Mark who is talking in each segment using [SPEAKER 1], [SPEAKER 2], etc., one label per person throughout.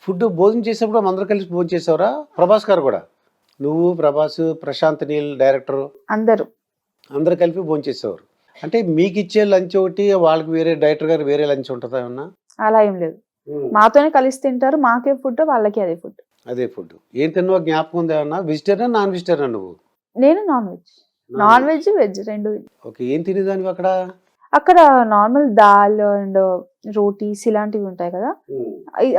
[SPEAKER 1] Food భోజనం చేసేప్పుడు అందరూ కలిసి భోజనం చేసేవరా? ప్రభాస్ గారు కూడా, నువ్వు, ప్రభాస్, ప్రశాంత్ నీల్ డైరెక్టర్ అందరు కలిపి భోజనం చేసేవారు. అంటే మీకు ఇచ్చే లంచ్ ఒకటి, వాళ్ళకి వేరే డైరెక్టర్ గారు వేరే లంచ్ ఉంటుందా ఏమన్నా?
[SPEAKER 2] అలా ఏం లేదు, మాతోనే కలిసి తింటారు. మాకే ఫుడ్, వాళ్ళకి అదే ఫుడ్.
[SPEAKER 1] అదే ఫుడ్. ఏం తిన్నావో జ్ఞాపకం ఉందా ఏమన్నా? వెజిటేరియన్ నాన్ వెజిటేరియన్ నువ్వు?
[SPEAKER 2] నేను నాన్ వెజ్ వెజ్ రెండు.
[SPEAKER 1] ఓకే. ఏం తినేదానివి అక్కడ?
[SPEAKER 2] అక్కడ నార్మల్ దాల్ అండ్ రోటీస్ ఇలాంటివి ఉంటాయి కదా,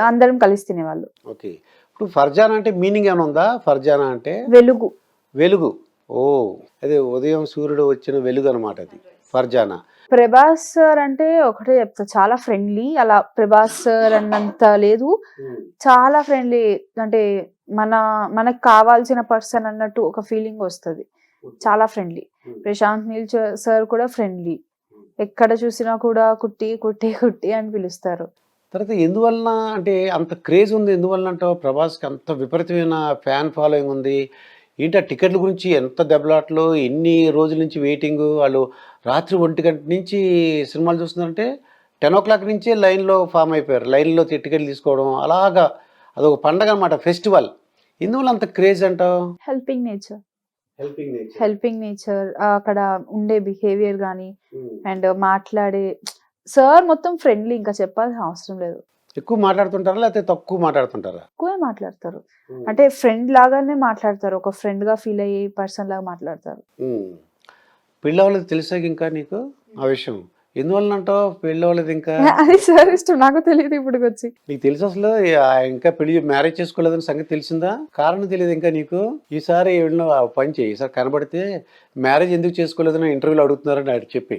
[SPEAKER 2] అందరం కలిసి తినేవాళ్ళు.
[SPEAKER 1] ఓకే. ఇప్పుడు ఫర్జానా అంటే మీనింగ్ ఏమైనా ఉందా? ఫర్జానా అంటే
[SPEAKER 2] వెలుగు.
[SPEAKER 1] వెలుగు. ఓ, అదే ఉదయం సూర్యుడు వచ్చిన వెలుగు అనమాట అది ఫర్జానా.
[SPEAKER 2] ప్రభాస్ సార్ అంటే ఒకటే చెప్తా, చాలా ఫ్రెండ్లీ. అలా ప్రభాస్ సార్ అన్నంత లేదు, చాలా ఫ్రెండ్లీ. అంటే మనకు కావాల్సిన పర్సన్ అన్నట్టు ఒక ఫీలింగ్ వస్తుంది. చాలా ఫ్రెండ్లీ. ప్రశాంత్ నీల్ సార్ కూడా ఫ్రెండ్లీ. ఎక్కడ చూసినా కూడా కుట్టి కుట్టి కుట్టి అని పిలుస్తారు.
[SPEAKER 1] తర్వాత ఎందువలన అంటే అంత క్రేజ్ ఉంది? ఎందువలన అంటావు? ప్రభాస్కి అంత విపరీతమైన ఫ్యాన్ ఫాలోయింగ్ ఉంది ఏంటి? ఆ టికెట్ల గురించి ఎంత దెబ్బలాట్లు, ఎన్ని రోజుల నుంచి వెయిటింగ్. వాళ్ళు రాత్రి 1 గంట నుంచి సినిమాలు చూస్తున్నారంటే 10 o'clock నుంచే లైన్లో ఫామ్ అయిపోయారు. లైన్లో టికెట్లు తీసుకోవడం, అలాగా అదొక పండగ అనమాట, ఫెస్టివల్. ఎందువల్ల అంత క్రేజ్ అంటావు?
[SPEAKER 2] హెల్పింగ్ నేచర్, అక్కడ ఉండే బిహేవియర్ కానీ అండ్ మాట్లాడే సార్ మొత్తం ఫ్రెండ్లీ. ఇంకా చెప్పాల్సిన అవసరం లేదు.
[SPEAKER 1] ఎక్కువ మాట్లాడుతుంటారా లేకపోతే తక్కువ మాట్లాడుతుంటారా?
[SPEAKER 2] ఎక్కువే మాట్లాడతారు. అంటే ఫ్రెండ్ లాగానే మాట్లాడతారు, ఒక ఫ్రెండ్ గా ఫీల్ అయ్యే పర్సన్ లాగా మాట్లాడతారు.
[SPEAKER 1] పెళ్ళవలేదు తెలుసా ఇంకా నీకు ఆ విషయం? ఎందువల్ల అంటావు పెళ్ళవలేదు ఇంకా?
[SPEAKER 2] అది సార్ ఇష్టం, నాకు తెలియదు ఇప్పుడు వచ్చి.
[SPEAKER 1] నీకు తెలుసు అసలు ఇంకా పెళ్లి మ్యారేజ్ చేసుకోలేదని సంగతి తెలిసిందా? కారణం తెలియదు ఇంకా నీకు? ఈసారి పని చేయి, ఈసారి కనబడితే మ్యారేజ్ ఎందుకు చేసుకోలేదని ఇంటర్వ్యూలో అడుగుతున్నారని చెప్పి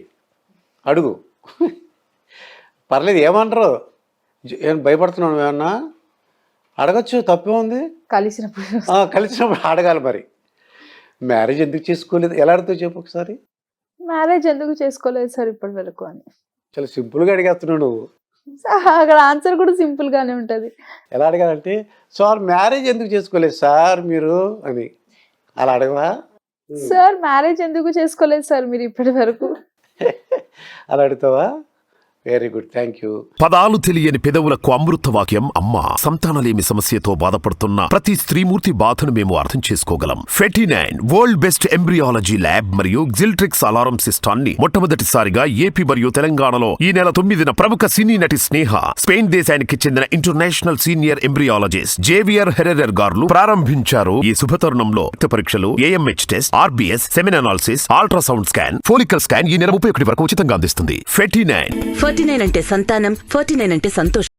[SPEAKER 1] అడుగు. పర్లేదు, ఏమంటారు? ఏం భయపడుతున్నావు ఏమన్నా? అడగచ్చు, తప్పే ఉంది. కలిసినప్పుడు అడగాలి. మరి మ్యారేజ్ ఎందుకు చేసుకోలేదు ఎలా అడుగుతావు చెప్పు ఒకసారి.
[SPEAKER 2] మ్యారేజ్ ఎందుకు చేసుకోలేదు సార్ ఇప్పటి వరకు అని
[SPEAKER 1] చాలా సింపుల్గా అడిగేస్తున్నావు నువ్వు.
[SPEAKER 2] అక్కడ ఆన్సర్ కూడా సింపుల్ గానే ఉంటది.
[SPEAKER 1] ఎలా అడగాలంటే, సార్ మ్యారేజ్ ఎందుకు చేసుకోలేదు సార్ మీరు అని అలా అడగవా?
[SPEAKER 2] సార్ మ్యారేజ్ ఎందుకు చేసుకోలేదు సార్ మీరు ఇప్పటి వరకు
[SPEAKER 1] అలా అడుగుతావా? Very good, thank you.
[SPEAKER 3] పదాలు తెలియని పెదవులకు అమృత వాక్యం అమ్మ. సంతానలేమి సమస్యతో బాధపడుతున్న ప్రతి స్త్రీమూర్తి బాధను మేము అర్థం చేసుకోగలం. Fertinine world best embryology lab మరియు జిల్ట్రిక్స్ అలారం సిస్టాన్ని మొట్టమొదటిసారిగా ఏపీ మరియు తెలంగాణలో ఈ నెల 9న ప్రముఖ సినీ నటి స్నేహ, స్పెయిన్ దేశానికి చెందిన international senior embryologist Javier Herrera గారు ప్రారంభించారు. ఈ శుభతరుణంలో రక్త పరీక్షలు, AMH test, RBS, సెమిన్ analysis, ultrasound scan, follicle scan ఈ నెల 31 వరకు ఉచితంగా అందిస్తుంది. ఫెర్టినైన్ అంటే సంతానం, 49 అంటే సంతోషం.